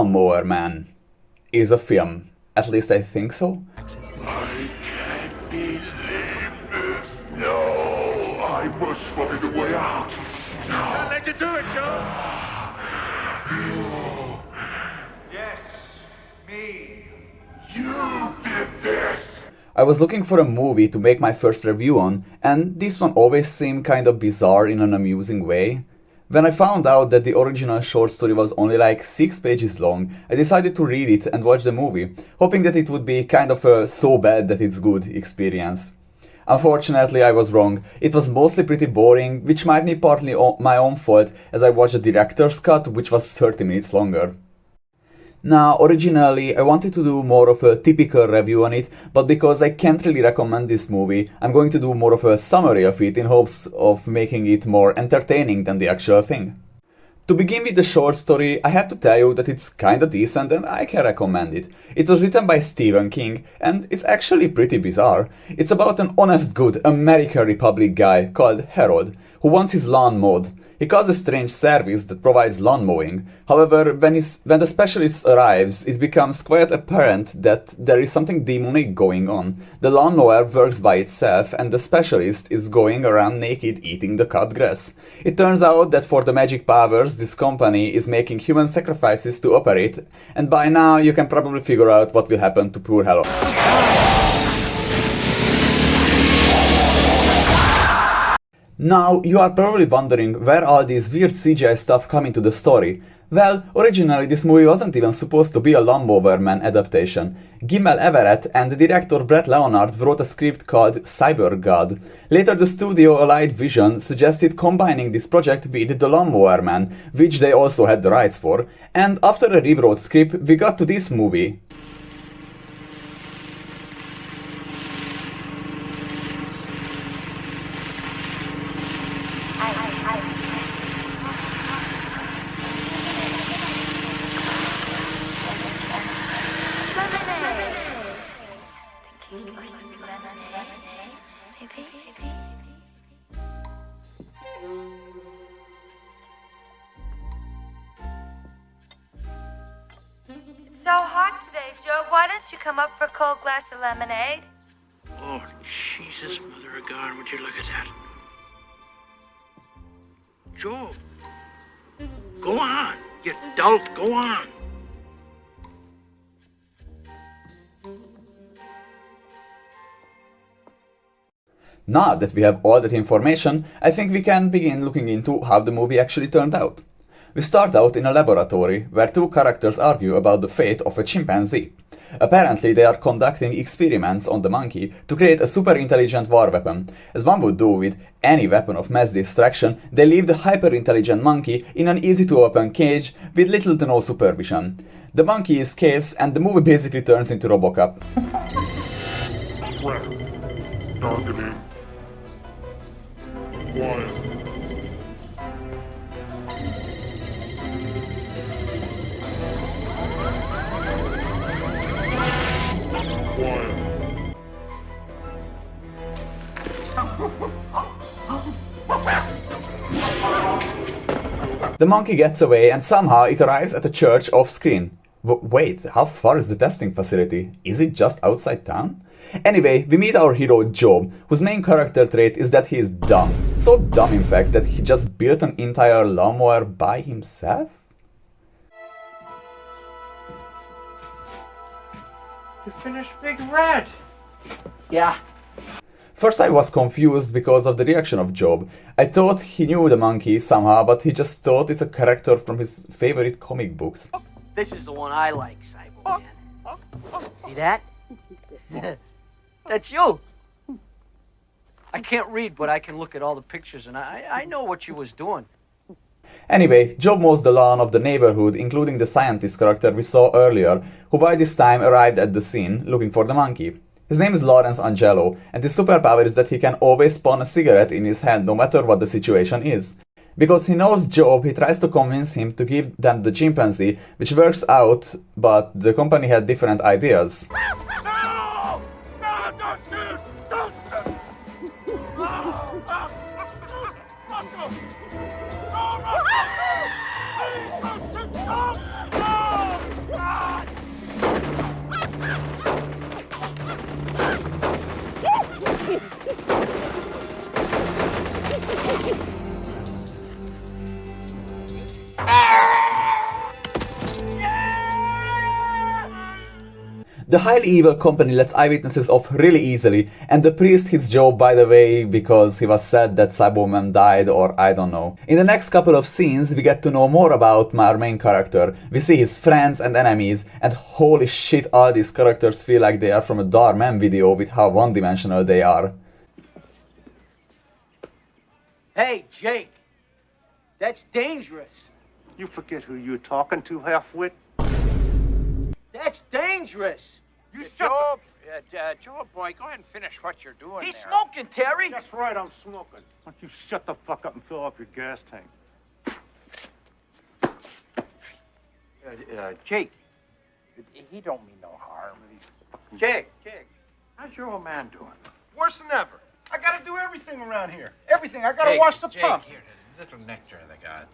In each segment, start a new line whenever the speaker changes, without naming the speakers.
Lawnmower Man is a film. At least I think so.
I can't believe this. No, I must find a way out. No.
Can't let you do it, Joe.
Yes, me.
You did this.
I was looking for a movie to make my first review on, and this one always seemed kind of bizarre in an amusing way. When I found out that the original short story was only like 6 pages long, I decided to read it and watch the movie, hoping that it would be kind of a so bad that it's good experience. Unfortunately, I was wrong. It was mostly pretty boring, which might be partly my own fault as I watched the director's cut, which was 30 minutes longer. Now, originally, I wanted to do more of a typical review on it, but because I can't really recommend this movie, I'm going to do more of a summary of it in hopes of making it more entertaining than the actual thing. To begin with the short story, I have to tell you that it's kinda decent and I can recommend it. It was written by Stephen King, and it's actually pretty bizarre. It's about an honest good American Republic guy called Harold, who wants his lawn mowed. He calls a strange service that provides lawn mowing. However, when the specialist arrives, it becomes quite apparent that there is something demonic going on. The lawnmower works by itself, and the specialist is going around naked eating the cut grass. It turns out that for the magic powers, this company is making human sacrifices to operate, and by now you can probably figure out what will happen to poor Harold. Now, you are probably wondering where all this weird CGI stuff come into the story. Well, originally this movie wasn't even supposed to be a Lawnmower Man adaptation. Gimel Everett and the director Brett Leonard wrote a script called Cyber God. Later the studio Allied Vision suggested combining this project with The Lawnmower Man, which they also had the rights for, and after a rewrote script we got to this movie.
It's so hot today, Joe. Why don't you come up for a cold glass of lemonade?
Oh, Jesus, Mother of God, would you look at that? Joe, go on, you dolt, go on.
Now that we have all that information, I think we can begin looking into how the movie actually turned out. We start out in a laboratory where two characters argue about the fate of a chimpanzee. Apparently they are conducting experiments on the monkey to create a super intelligent war weapon. As one would do with any weapon of mass destruction, they leave the hyper intelligent monkey in an easy to open cage with little to no supervision. The monkey escapes and the movie basically turns into RoboCop.
Threat. Targeting. Quiet. Quiet.
The monkey gets away and somehow it arrives at a church off screen. Wait, how far is the testing facility? Is it just outside town? Anyway, we meet our hero Job, whose main character trait is that he is dumb. So dumb in fact that he just built an entire lawnmower by himself?
You finished Big Red. Yeah.
First I was confused because of the reaction of Job. I thought he knew the monkey somehow, but he just thought it's a character from his favorite comic books.
This is the one I like, Cybo Man. See that? That's you. I can't read, but I can look at all the pictures, and I know what you was doing.
Anyway, Job mows the lawn of the neighborhood, including the scientist character we saw earlier, who by this time arrived at the scene looking for the monkey. His name is Lawrence Angelo, and his superpower is that he can always spawn a cigarette in his hand no matter what the situation is. Because he knows Job, he tries to convince him to give them the chimpanzee, which works out, but the company had different ideas.
No! No, don't shoot! Don't shoot! No!
The highly evil company lets eyewitnesses off really easily, and the priest hits Job, by the way, because he was sad that Cyberman died, or I don't know. In the next couple of scenes, we get to know more about our main character. We see his friends and enemies, and holy shit, all these characters feel like they are from a Dhar Mann video with how one-dimensional they are.
Hey, Jake. That's dangerous.
You forget who you're talking to, half-wit?
That's dangerous.
You shut
Job, Job, boy, go ahead and finish what you're doing
He's
there.
smoking, Terry.
That's right, I'm smoking. Why don't you shut the fuck up and fill up your gas tank?
Jake, he don't mean no harm.
Jake, how's your old man doing? Worse than ever. I gotta do everything around here. Everything. I gotta wash the pumps.
Here, a little nectar of the gods.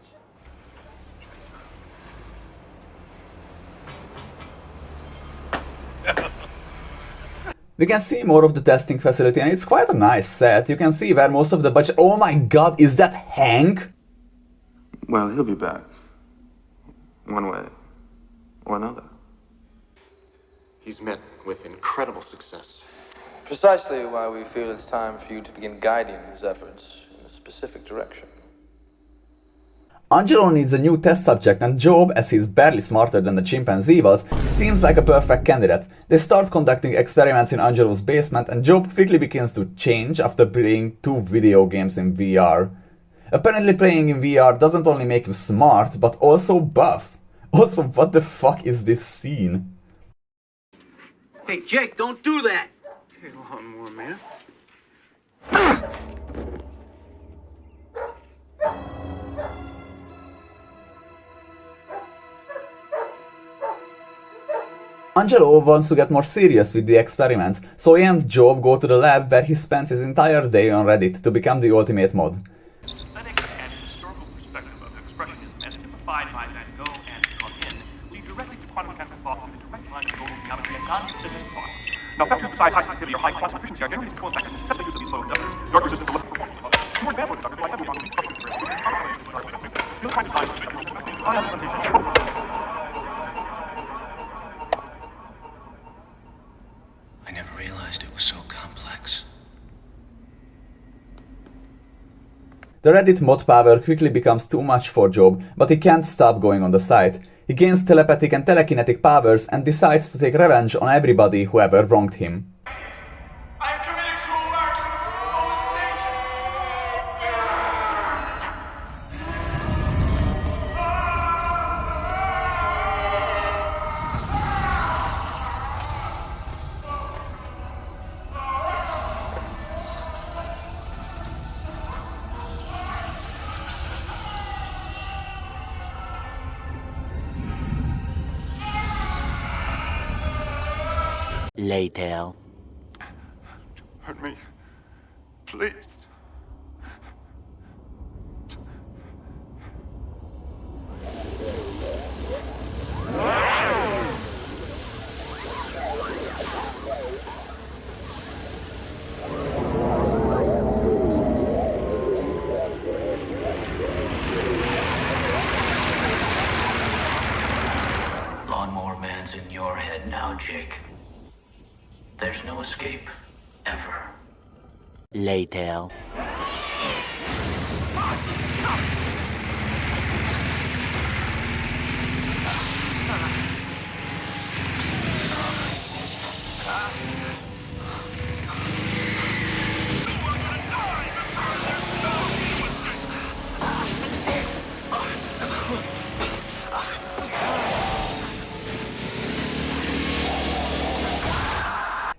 We can see more of the testing facility, and it's quite a nice set. You can see where most of the budget... Oh my god, is that Hank?
Well, he'll be back. One way or another.
He's met with incredible success.
Precisely why we feel it's time for you to begin guiding his efforts in a specific direction.
Angelo needs a new test subject, and Job, as he's barely smarter than the chimpanzee was, seems like a perfect candidate. They start conducting experiments in Angelo's basement, and Job quickly begins to change after playing 2 video games in VR. Apparently playing in VR doesn't only make you smart, but also buff. Also, what the fuck is this scene?
Hey, Jake, don't do that.
Hey, lawnmower man.
Angelo wants to get more serious with the experiments, so he and Job go to the lab where he spends his entire day on Reddit to become the ultimate mod.
Aesthetic and historical perspective of expressionism as typified by Van Gogh and Gauguin lead directly to quantum mechanical thought through the direct line of Gauguin geometry and non-physicist thought. Now, factors besides high sensitivity or high quantum efficiency are generally control effects, successful use of these photoconductors, dark resistance to electrical performance of others. More advanced photoconductors rely heavily on reconstruction theory, real-time design, ion implementation.
I never realized it was so complex.
The Reddit mod power quickly becomes too much for Job, but he can't stop going on the site. He gains telepathic and telekinetic powers and decides to take revenge on everybody who ever wronged him.
I have committed cruel acts on the station.
Later.
Hurt me. Please.
Lawnmower man's in your head now, Jake. There's no escape. Ever. Later.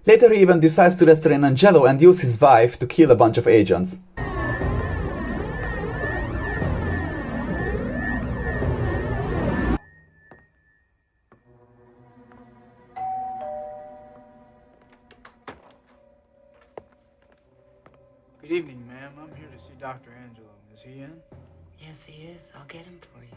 Later he even decides to restrain Angelo and use his wife to kill a bunch of agents.
Good evening, ma'am. I'm here to see Dr. Angelo. Is he in?
Yes, he is. I'll get him for you.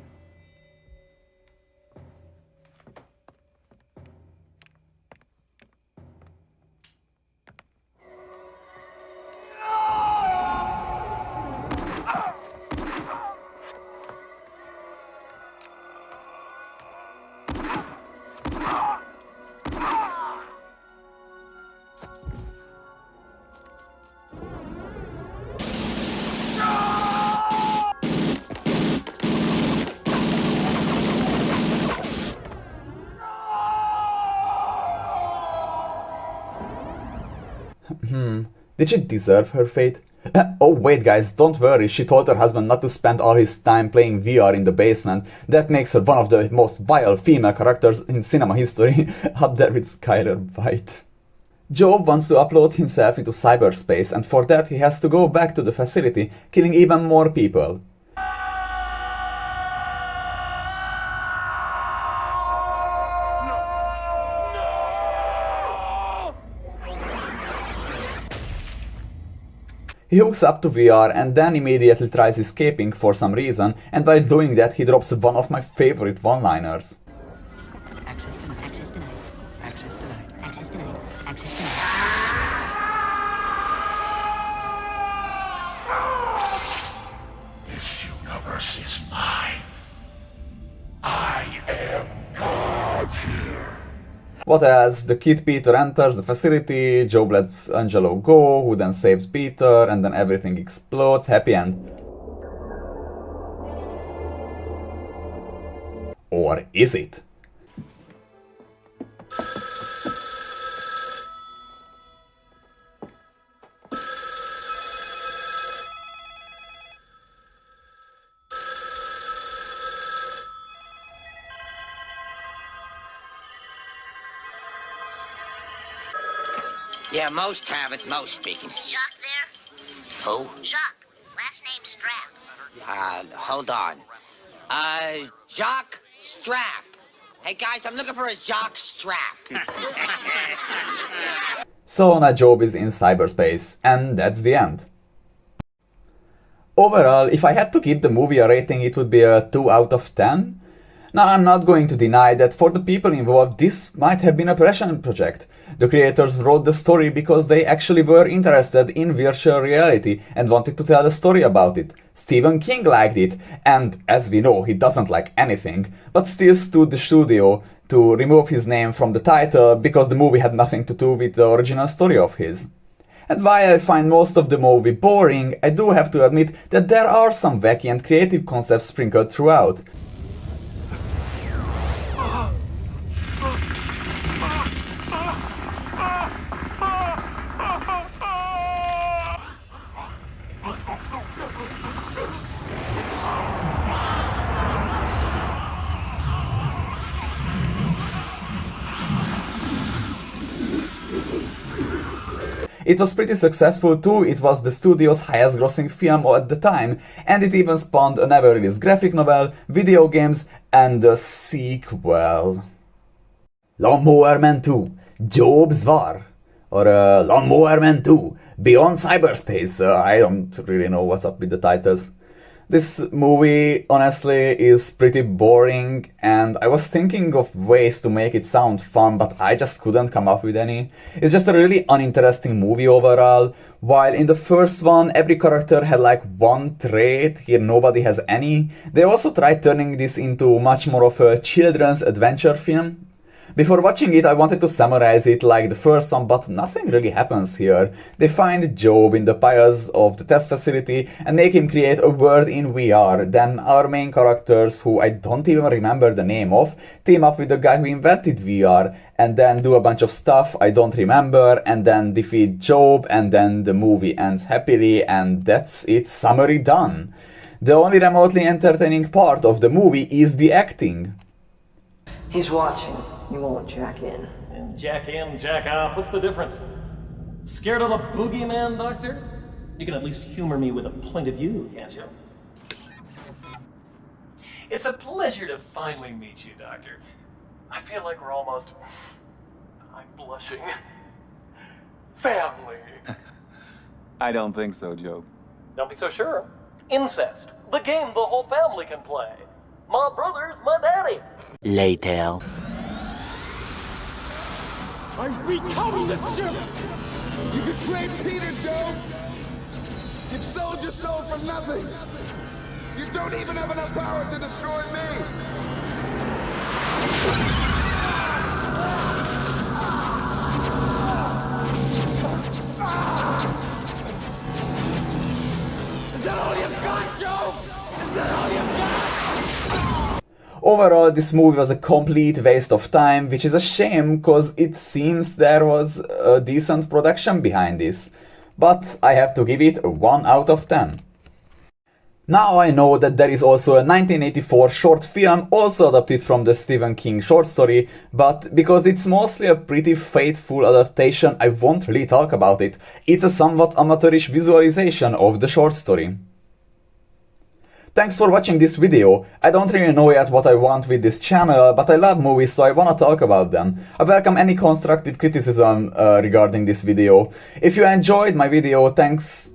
Did she deserve her fate? Oh wait guys, don't worry, she told her husband not to spend all his time playing VR in the basement. That makes her one of the most vile female characters in cinema history, up there with Skylar White. Job wants to upload himself into cyberspace, and for that he has to go back to the facility, killing even more people. He hooks up to VR and then immediately tries escaping for some reason, and while doing that he drops one of my favorite one-liners.
Access denied, access denied, access denied, access denied, access denied.
This universe is mine. I am God here.
What else? The kid Peter enters the facility, Job lets Angelo go, who then saves Peter, and then everything explodes. Happy end. Or is it?
Yeah, most have it, most speaking.
Is Jacques there?
Who?
Jacques. Last name Strap.
Hold on. Jacques Strap. Hey, guys, I'm looking for a Jacques Strap.
So now Job is in cyberspace, and that's the end. Overall, if I had to give the movie a rating, it would be a 2 out of 10. Now, I'm not going to deny that for the people involved, this might have been a passion project. The creators wrote the story because they actually were interested in virtual reality and wanted to tell a story about it. Stephen King liked it, and as we know, he doesn't like anything, but still sued the studio to remove his name from the title because the movie had nothing to do with the original story of his. And while I find most of the movie boring, I do have to admit that there are some wacky and creative concepts sprinkled throughout. It was pretty successful too, it was the studio's highest grossing film at the time, and it even spawned a never released graphic novel, video games, and a sequel. Lawnmower Man 2, Job's War, or Lawnmower Man 2, Beyond Cyberspace. I don't really know what's up with the titles. This movie, honestly, is pretty boring, and I was thinking of ways to make it sound fun, but I just couldn't come up with any. It's just a really uninteresting movie overall. While in the first one, every character had like one trait, here nobody has any. They also tried turning this into much more of a children's adventure film. Before watching it, I wanted to summarize it like the first one, but nothing really happens here. They find Job in the piles of the test facility and make him create a world in VR. Then our main characters, who I don't even remember the name of, team up with the guy who invented VR and then do a bunch of stuff I don't remember and then defeat Job, and then the movie ends happily, and that's it, summary done. The only remotely entertaining part of the movie is the acting.
He's watching. You won't jack in.
Jack in, jack off. What's the difference? Scared of the boogeyman, Doctor? You can at least humor me with a point of view, can't you? It's a pleasure to finally meet you, Doctor. I feel like we're almost... I'm blushing. Family.
I don't think so, Job.
Don't be so sure. Incest. The game the whole family can play. My brother's my daddy.
Later.
I recovered the ship! You betrayed Peter, Job! You sold your soul for nothing! You don't even have enough power to destroy me!
Overall, this movie was a complete waste of time, which is a shame cause it seems there was a decent production behind this. But I have to give it a 1 out of 10. Now I know that there is also a 1984 short film also adapted from the Stephen King short story, but because it's mostly a pretty faithful adaptation, I won't really talk about it. It's a somewhat amateurish visualization of the short story. Thanks for watching this video. I don't really know yet what I want with this channel, but I love movies, so I wanna talk about them. I welcome any constructive criticism regarding this video. If you enjoyed my video, thanks...